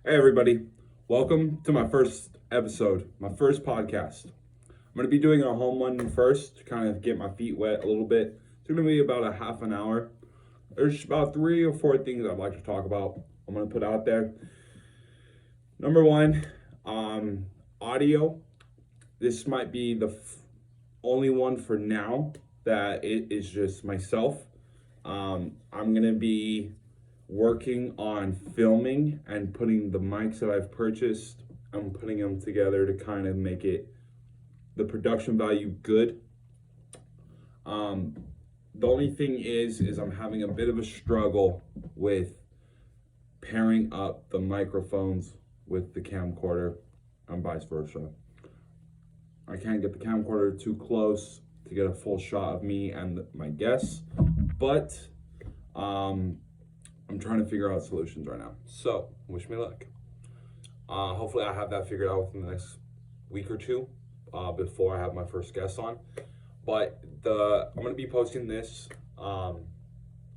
Hey everybody, welcome to my first episode, my first podcast. I'm going to be doing a home one first to kind of get my feet wet a little bit. It's going to be about a half an hour. There's about 3 or 4 things I'd like to talk about. I'm going to put out there. Number one, audio. This might be the only one for now that it is just myself. I'm going to be working on filming and putting the mics that I've purchased, I'm putting them together to kind of make it the production value good. The only thing is I'm having a bit of a struggle with pairing up the microphones with the camcorder and vice versa. I can't get the camcorder too close to get a full shot of me and my guests, but I'm trying to figure out solutions right now. So, wish me luck. Hopefully I have that figured out within the next week or two before I have my first guest on. But I'm going to be posting this on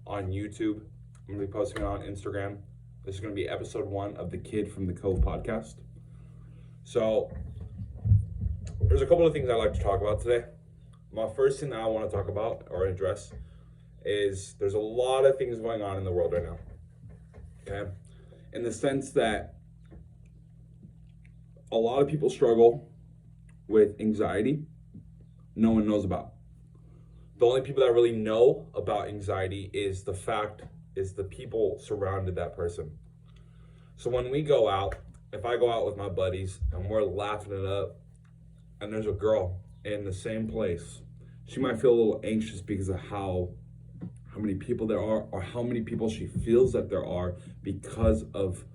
YouTube. I'm going to be posting it on Instagram. This is going to be episode 1 of the Kid from the Cove podcast. So, there's a couple of things I'd like to talk about today. My first thing that I want to talk about or address is there's a lot of things going on in the world right now, okay? In the sense that a lot of people struggle with anxiety no one knows about. The only people that really know about anxiety is the people surrounded that person. So when we go out, if I go out with my buddies and we're laughing it up and there's a girl in the same place, she might feel a little anxious because of how many people there are or how many people she feels that there are because of,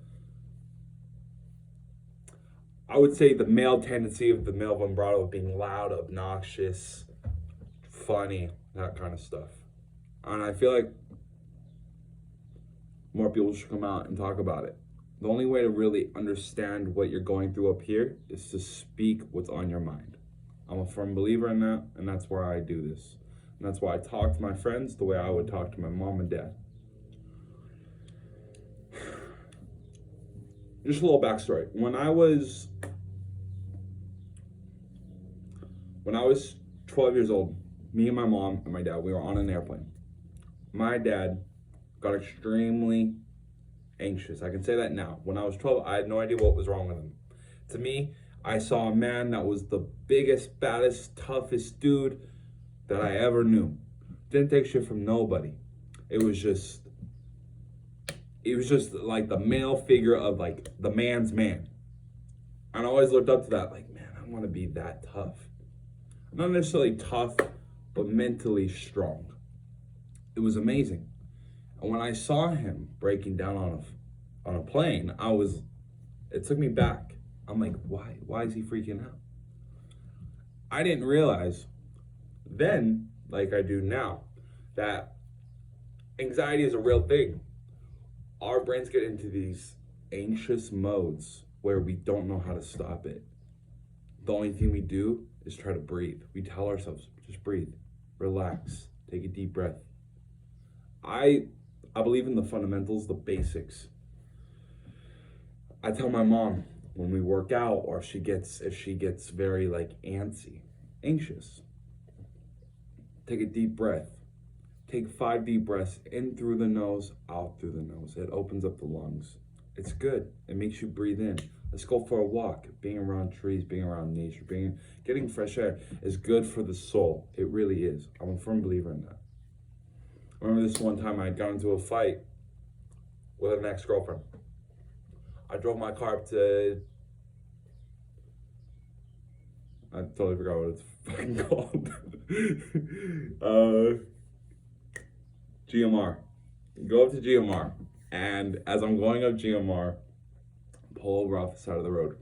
I would say, the male tendency of the male vibrato of being loud, obnoxious, funny, that kind of stuff. And I feel like more people should come out and talk about it. The only way to really understand what you're going through up here is to speak what's on your mind. I'm a firm believer in that, and that's where I do this. And that's why I talk to my friends the way I would talk to my mom and dad. Just a little backstory. When I was 12 years old, me and my mom and my dad, we were on an airplane. My dad got extremely anxious. I can say that now. When I was 12, I had no idea what was wrong with him. To me, I saw a man that was the biggest, baddest, toughest dude that I ever knew. Didn't take shit from nobody. It was just like the male figure of like the man's man. And I always looked up to that, like, man, I want to be that tough. Not necessarily tough, but mentally strong. It was amazing. And when I saw him breaking down on a plane, it took me back. I'm like, why is he freaking out? I didn't realize then, like I do now, that anxiety is a real thing. Our brains get into these anxious modes where we don't know how to stop it. The only thing we do is try to breathe. We tell ourselves, just breathe, relax, take a deep breath. I believe in the fundamentals, the basics. I tell my mom when we work out or if she gets very like anxious, take a deep breath. Take 5 deep breaths in through the nose, out through the nose. It opens up the lungs. It's good. It makes you breathe in. Let's go for a walk. Being around trees, being around nature, getting fresh air is good for the soul. It really is. I'm a firm believer in that. I remember this one time I had gotten into a fight with an ex-girlfriend. I drove my car up to, I totally forgot what it's fucking called. GMR. Go up to GMR. And as I'm going up GMR, pull over off the side of the road.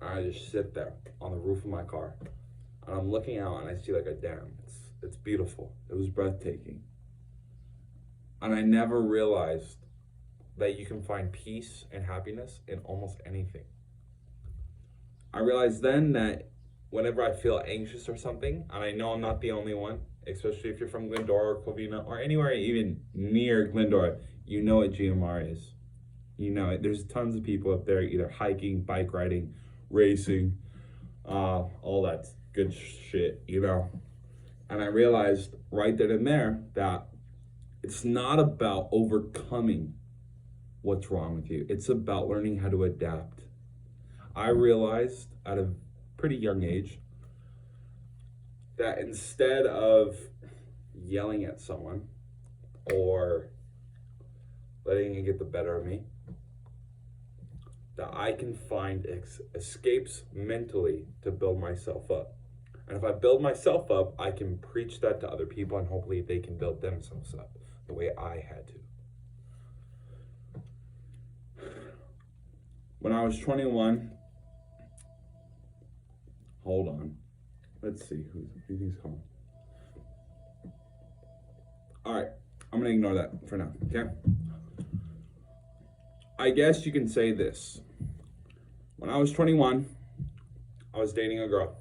I just sit there on the roof of my car. And I'm looking out and I see like a dam. It's beautiful. It was breathtaking. And I never realized that you can find peace and happiness in almost anything. I realized then that whenever I feel anxious or something, and I know I'm not the only one, especially if you're from Glendora or Covina or anywhere even near Glendora, you know what GMR is. You know, there's tons of people up there either hiking, bike riding, racing, all that good shit, you know. And I realized right then and there that it's not about overcoming what's wrong with you. It's about learning how to adapt. I realized at a pretty young age that instead of yelling at someone or letting it get the better of me, that I can find escapes mentally to build myself up. And if I build myself up, I can preach that to other people, and hopefully they can build themselves up the way I had to. When I was 21, hold on. Let's see who he's calling. All right, I'm gonna ignore that for now, okay? I guess you can say this. When I was 21, I was dating a girl.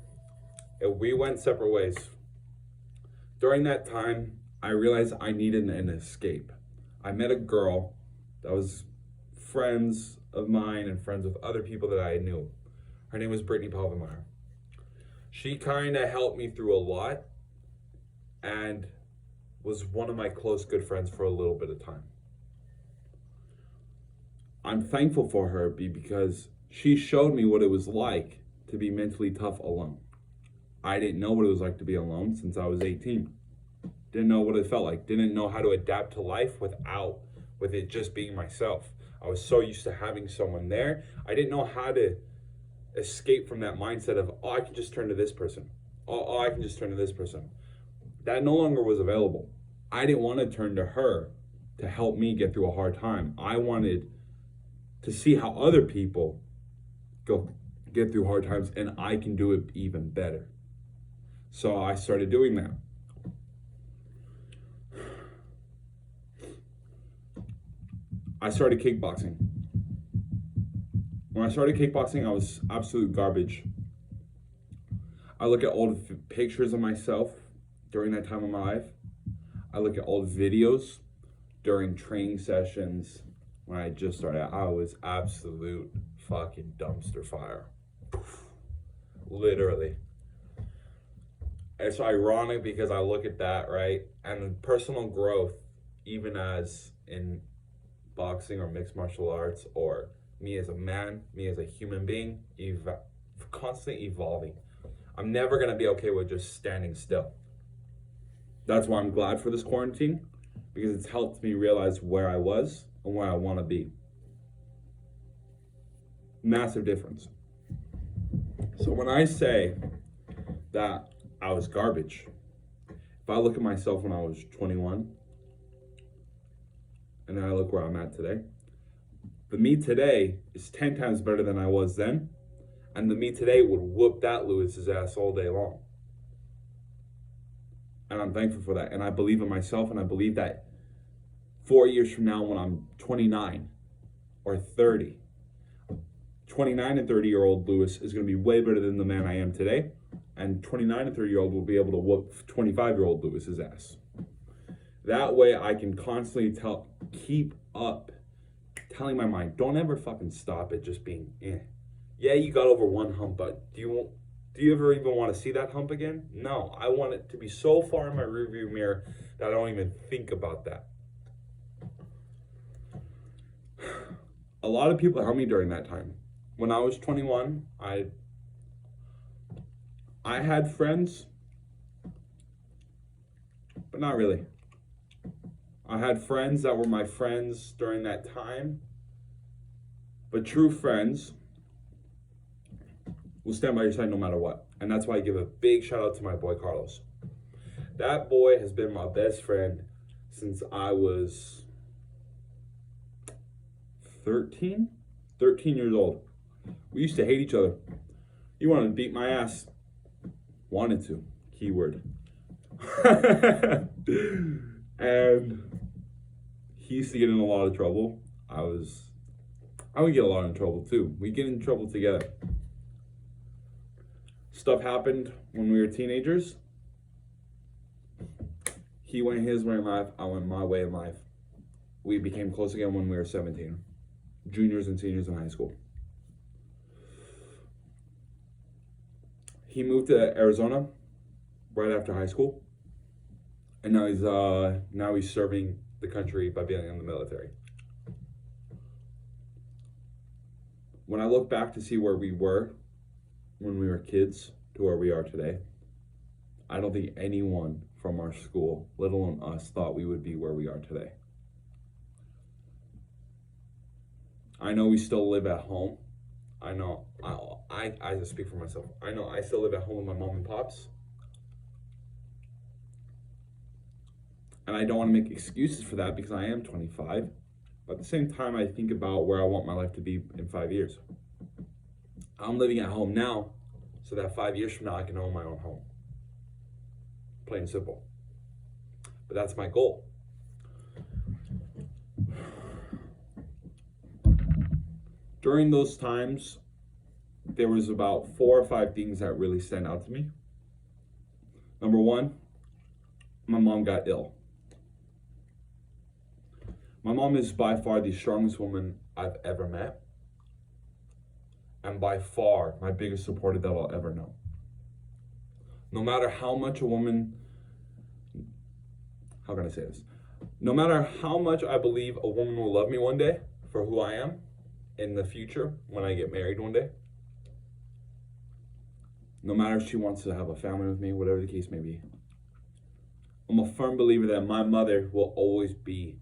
And we went separate ways. During that time, I realized I needed an escape. I met a girl that was friends of mine and friends with other people that I knew. Her name was Brittany Palvermeyer. She kind of helped me through a lot and was one of my close good friends for a little bit of time. I'm thankful for her because she showed me what it was like to be mentally tough alone. I didn't know what it was like to be alone since I was 18. Didn't know what it felt like. Didn't know how to adapt to life with it just being myself. I was so used to having someone there. I didn't know how to escape from that mindset of, oh, I can just turn to this person. Oh, I can just turn to this person. That no longer was available. I didn't want to turn to her to help me get through a hard time. I wanted to see how other people get through hard times, and I can do it even better. So I started doing that. I started kickboxing. When I started kickboxing, I was absolute garbage. I look at old pictures of myself during that time of my life. I look at old videos during training sessions when I just started. I was absolute fucking dumpster fire. Literally. It's ironic because I look at that, right? And personal growth, even as in boxing or mixed martial arts, or me as a man, me as a human being, constantly evolving. I'm never going to be okay with just standing still. That's why I'm glad for this quarantine, because it's helped me realize where I was and where I want to be. Massive difference. So when I say that I was garbage, if I look at myself when I was 21, and then I look where I'm at today, the me today is 10 times better than I was then, and the me today would whoop that Lewis's ass all day long. And I'm thankful for that, and I believe in myself, and I believe that 4 years from now when I'm 29 or 30, 29 and 30-year-old Lewis is going to be way better than the man I am today, and 29 and 30-year-old will be able to whoop 25-year-old Lewis's ass. That way I can constantly keep up telling my mind, don't ever fucking stop at just being Yeah, you got over one hump, but do you ever even want to see that hump again? No, I want it to be so far in my rearview mirror that I don't even think about that. A lot of people helped me during that time. When I was 21, I had friends, but not really. I had friends that were my friends during that time, but true friends will stand by your side no matter what. And that's why I give a big shout out to my boy Carlos. That boy has been my best friend since I was 13 years old. We used to hate each other. He wanted to beat my ass. Wanted to. Keyword. And he used to get in a lot of trouble. I would get a lot in trouble too. We'd get in trouble together. Stuff happened when we were teenagers. He went his way in life, I went my way in life. We became close again when we were 17. juniors and seniors in high school. He moved to Arizona right after high school, and now he's serving the country by being in the military. When I look back to see where we were when we were kids to where we are today, I don't think anyone from our school, let alone us, thought we would be where we are today. I know we still live at home. I know, I just speak for myself. I know I still live at home with my mom and pops. And I don't want to make excuses for that because I am 25. But at the same time, I think about where I want my life to be in 5 years. I'm living at home now, so that 5 years from now, I can own my own home. Plain and simple. But that's my goal. During those times, there was about 4 or 5 things that really stand out to me. Number one, my mom got ill. My mom is by far the strongest woman I've ever met, and by far my biggest supporter that I'll ever know. No matter how much a woman, how can I say this? No matter how much I believe a woman will love me one day for who I am in the future when I get married one day, no matter if she wants to have a family with me, whatever the case may be, I'm a firm believer that my mother will always be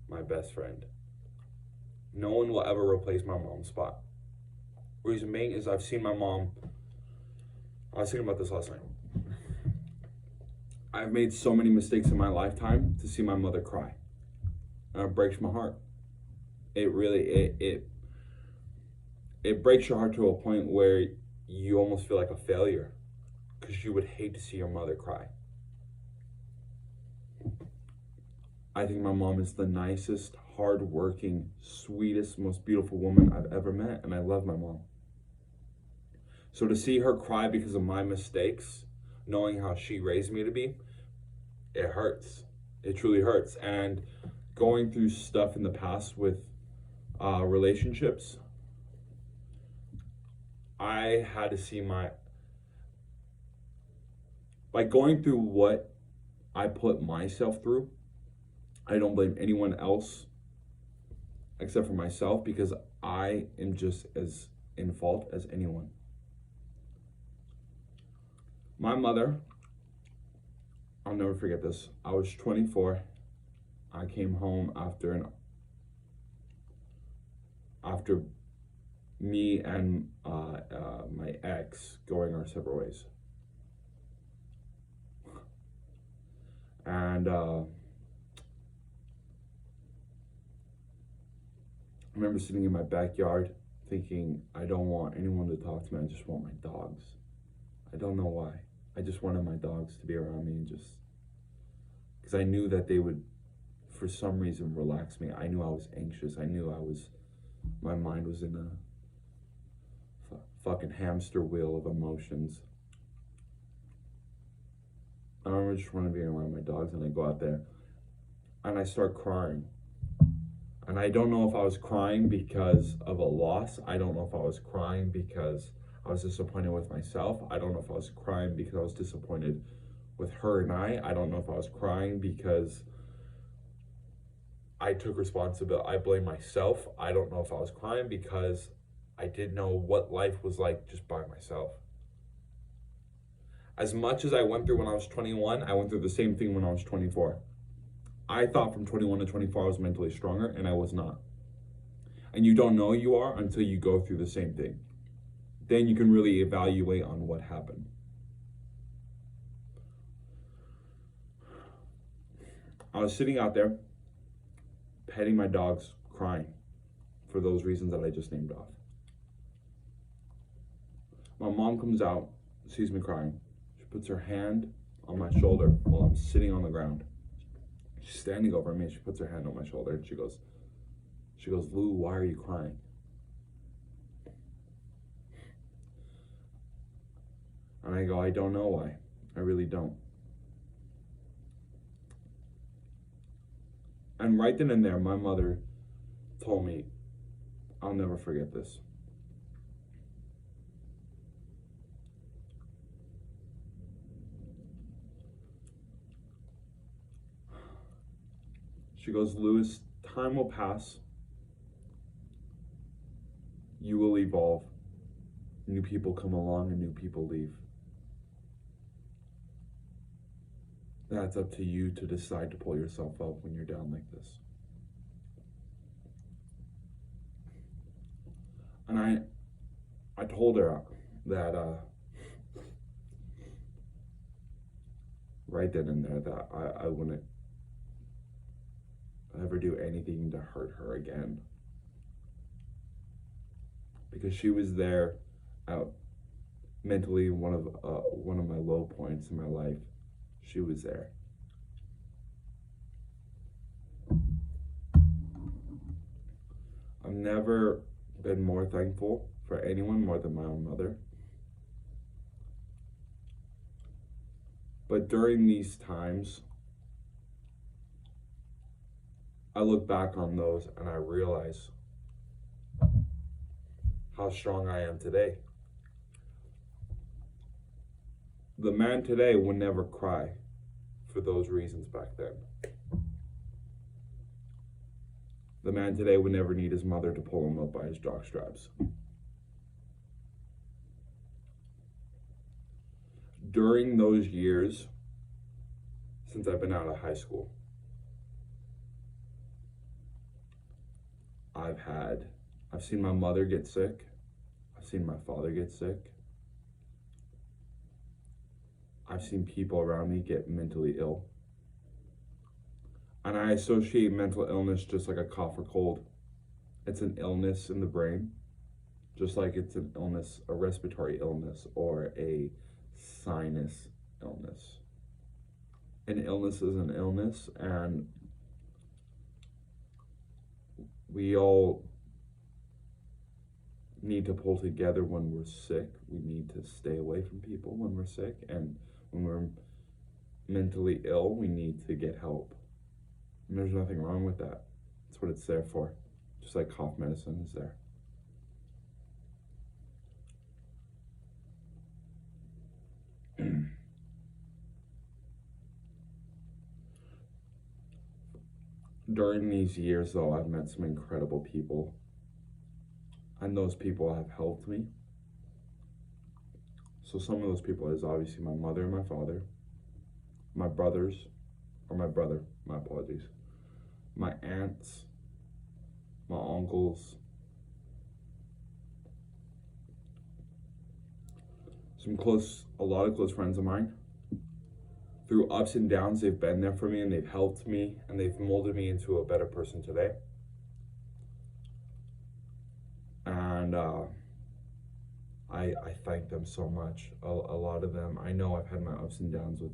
my best friend. No one will ever replace my mom's spot. Reason being is I've seen my mom, I was thinking about this last night. I've made so many mistakes in my lifetime to see my mother cry. And it breaks my heart. It really, it breaks your heart to a point where you almost feel like a failure because you would hate to see your mother cry. I think my mom is the nicest, hardworking, sweetest, most beautiful woman I've ever met, and I love my mom. So to see her cry because of my mistakes, knowing how she raised me to be, it hurts. It truly hurts. And going through stuff in the past with relationships, I had to see going through what I put myself through, I don't blame anyone else except for myself because I am just as in fault as anyone. My mother, I'll never forget this. I was 24. I came home after me and my ex going our separate ways. And I remember sitting in my backyard thinking, I don't want anyone to talk to me, I just want my dogs. I don't know why. I just wanted my dogs to be around me and just, because I knew that they would, for some reason, relax me. I knew I was anxious. I knew my mind was in a fucking hamster wheel of emotions. I remember just wanting to be around my dogs, and I go out there and I start crying. And I don't know if I was crying because of a loss. I don't know if I was crying because I was disappointed with myself. I don't know if I was crying because I was disappointed with her and I don't know if I was crying because I took responsibility. I blame myself. I don't know if I was crying because I didn't know what life was like just by myself. As much as I went through when I was 21, I went through the same thing when I was 24. I thought from 21 to 24 I was mentally stronger, and I was not. And you don't know you are until you go through the same thing. Then you can really evaluate on what happened. I was sitting out there, petting my dogs, crying for those reasons that I just named off. My mom comes out, sees me crying. She puts her hand on my shoulder while I'm sitting on the ground. She's standing over me, and she puts her hand on my shoulder, and she goes, Lou, why are you crying? And I go, I don't know why. I really don't. And right then and there, my mother told me, I'll never forget this. She goes, Lewis, time will pass. You will evolve. New people come along and new people leave. That's up to you to decide to pull yourself up when you're down like this. And I told her that right then and there that I wouldn't ever do anything to hurt her again. Because she was there mentally one of my low points in my life. She was there. I've never been more thankful for anyone more than my own mother. But during these times, I look back on those and I realize how strong I am today. The man today would never cry for those reasons back then. The man today would never need his mother to pull him up by his jock straps. During those years, since I've been out of high school, I've seen my mother get sick. I've seen my father get sick. I've seen people around me get mentally ill. And I associate mental illness just like a cough or cold. It's an illness in the brain, just like it's an illness, a respiratory illness, or a sinus illness. An illness is an illness, and we all need to pull together when we're sick. We need to stay away from people when we're sick, and when we're mentally ill, we need to get help. And there's nothing wrong with that. That's what it's there for. Just like cough medicine is there. During these years, though, I've met some incredible people. And those people have helped me. So some of those people is obviously my mother and my father, my brothers, or my brother, my apologies, my aunts, my uncles, a lot of close friends of mine. Through ups and downs, they've been there for me and they've helped me and they've molded me into a better person today. And I thank them so much. A lot of them, I know I've had my ups and downs with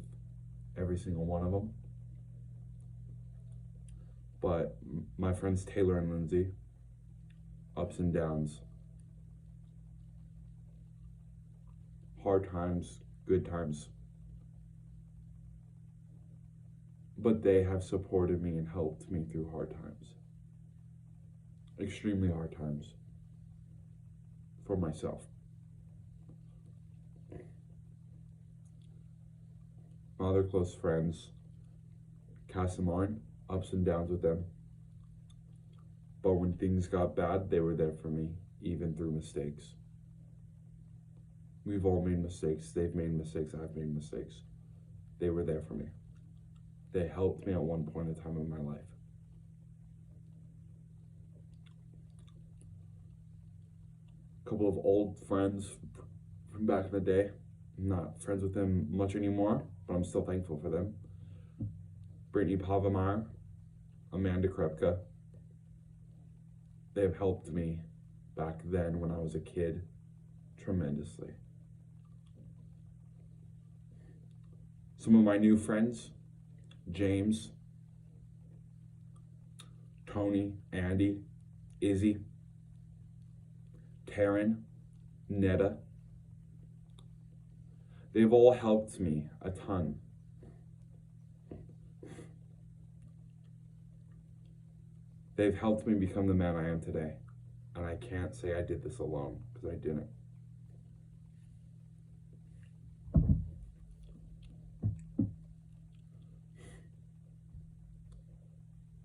every single one of them. But my friends Taylor and Lindsay, ups and downs, hard times, good times. But they have supported me and helped me through hard times. Extremely hard times. For myself. My other close friends, Cass and Lauren, ups and downs with them. But when things got bad, they were there for me, even through mistakes. We've all made mistakes. They've made mistakes. I've made mistakes. They were there for me. They helped me at one point in time in my life. A couple of old friends from back in the day. I'm not friends with them much anymore, but I'm still thankful for them. Brittany Pavamar, Amanda Krepka. They have helped me back then when I was a kid tremendously. Some of my new friends, James, Tony, Andy, Izzy, Taryn, Netta. They've all helped me a ton. They've helped me become the man I am today. And I can't say I did this alone, because I didn't.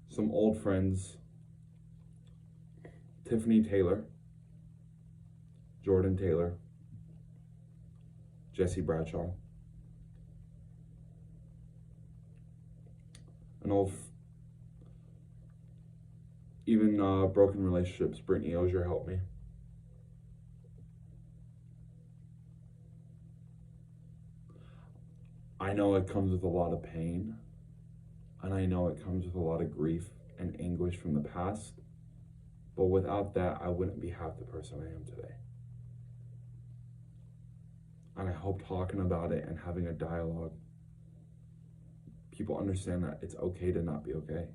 Some old friends, Tiffany Taylor, Jordan Taylor, Jesse Bradshaw, an old, even broken relationships. Brittany Osier helped me. I know it comes with a lot of pain, and I know it comes with a lot of grief and anguish from the past, but without that, I wouldn't be half the person I am today. And I hope talking about it and having a dialogue, people understand that it's okay to not be okay.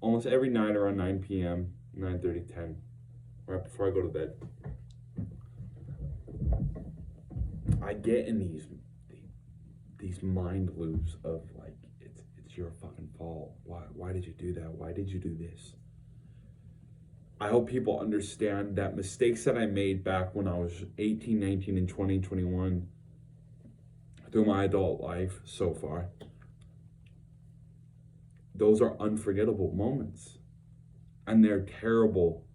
Almost every night around 9 p.m., 9:30, 10, right before I go to bed, I get in these mind loops of like, it's your fucking fault. Why did you do that? Why did you do this? I hope people understand that mistakes that I made back when I was 18, 19, and 20, 21 through my adult life so far, those are unforgettable moments. And they're terrible,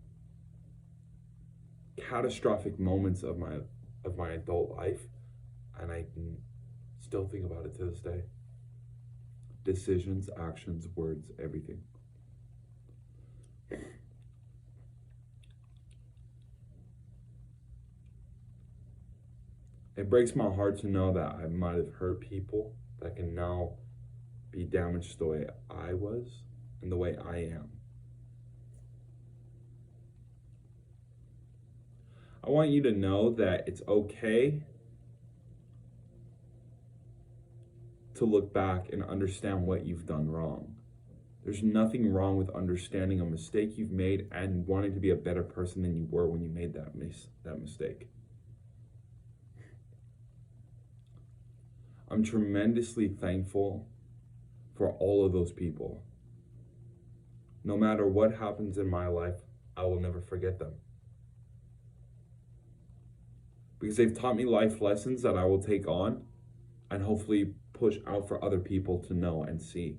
catastrophic moments of my adult life. And I can still think about it to this day. Decisions, actions, words, everything. It breaks my heart to know that I might have hurt people that can now be damaged the way I was and the way I am. I want you to know that it's okay to look back and understand what you've done wrong. There's nothing wrong with understanding a mistake you've made and wanting to be a better person than you were when you made that mistake. I'm tremendously thankful for all of those people. No matter what happens in my life, I will never forget them. Because they've taught me life lessons that I will take on and hopefully push out for other people to know and see.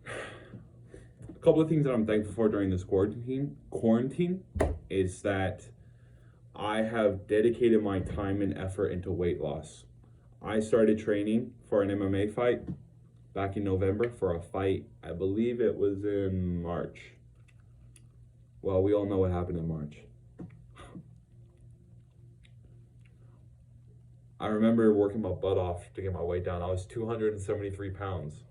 A couple of things that I'm thankful for during this quarantine is that I have dedicated my time and effort into weight loss. I started training for an MMA fight back in November for a fight, I believe it was in March. Well, we all know what happened in March. I remember working my butt off to get my weight down. I was 273 pounds.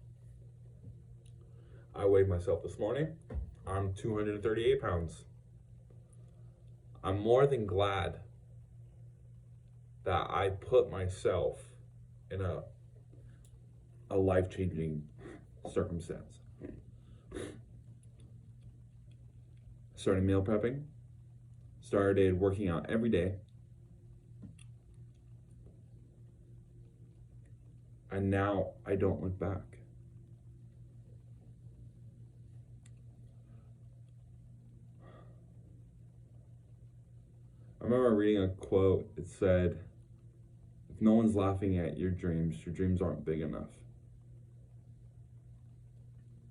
I weighed myself this morning. I'm 238 pounds. I'm more than glad that I put myself in a life-changing circumstance. Started meal prepping. Started working out every day. And now I don't look back. I remember reading a quote. It said, if no one's laughing at your dreams aren't big enough.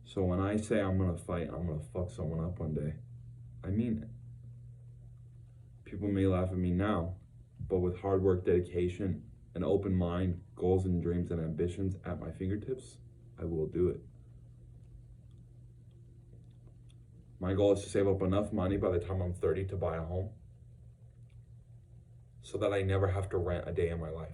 So when I say I'm gonna fight, I'm gonna fuck someone up one day, I mean it. People may laugh at me now, but with hard work, dedication, an open mind, goals and dreams and ambitions at my fingertips, I will do it. My goal is to save up enough money by the time I'm 30 to buy a home so that I never have to rent a day in my life.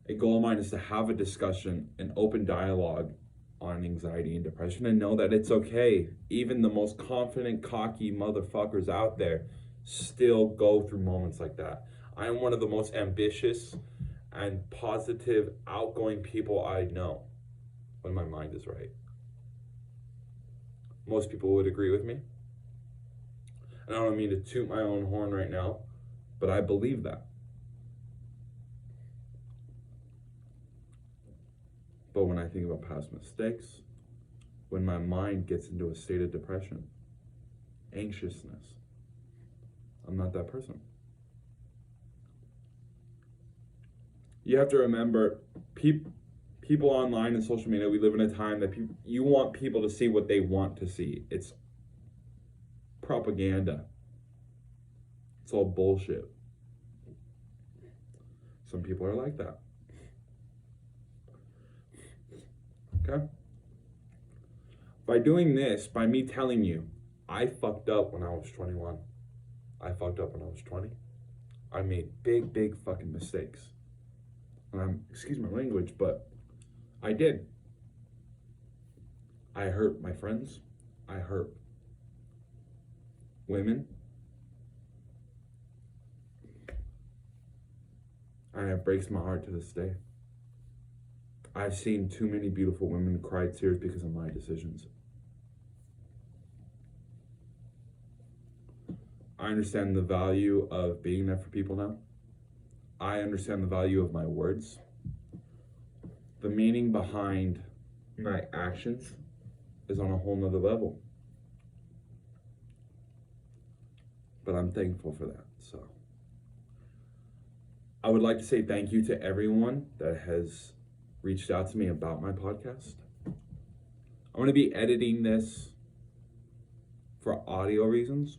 A goal of mine is to have a discussion, an open dialogue on anxiety and depression, and know that it's okay. Even the most confident, cocky motherfuckers out there still go through moments like that. I am one of the most ambitious and positive, outgoing people I know when my mind is right. Most people would agree with me. And I don't mean to toot my own horn right now, but I believe that. But when I think about past mistakes, when my mind gets into a state of depression, anxiousness, I'm not that person. You have to remember, people online and social media, we live in a time that you want people to see what they want to see. It's propaganda. It's all bullshit. Some people are like that. Okay? By doing this, by me telling you, I fucked up when I was 21. I fucked up when I was 20. I made big fucking mistakes. And excuse my language, but I did. I hurt my friends. I hurt women. And it breaks my heart to this day. I've seen too many beautiful women cry tears because of my decisions. I understand the value of being there for people now. I understand the value of my words. The meaning behind my actions is on a whole nother level. But I'm thankful for that. So I would like to say thank you to everyone that has reached out to me about my podcast. I'm going to be editing this for audio reasons.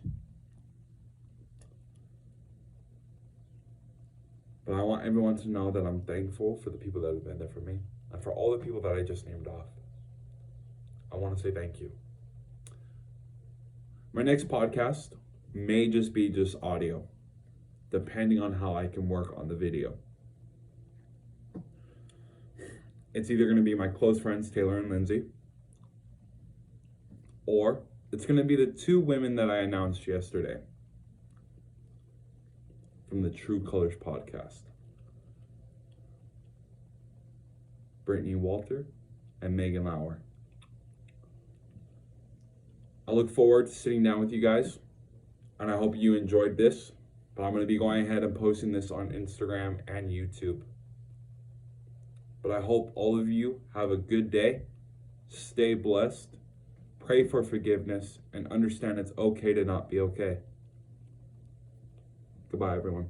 But I want everyone to know that I'm thankful for the people that have been there for me and for all the people that I just named off. I want to say thank you. My next podcast may just be audio, depending on how I can work on the video. It's either going to be my close friends, Taylor and Lindsay, or it's going to be the two women that I announced yesterday from the True Colors podcast. Brittany Walter and Megan Lauer. I look forward to sitting down with you guys, and I hope you enjoyed this, but I'm going to be going ahead and posting this on Instagram and YouTube. But I hope all of you have a good day, stay blessed, pray for forgiveness, and understand it's okay to not be okay. Goodbye, everyone.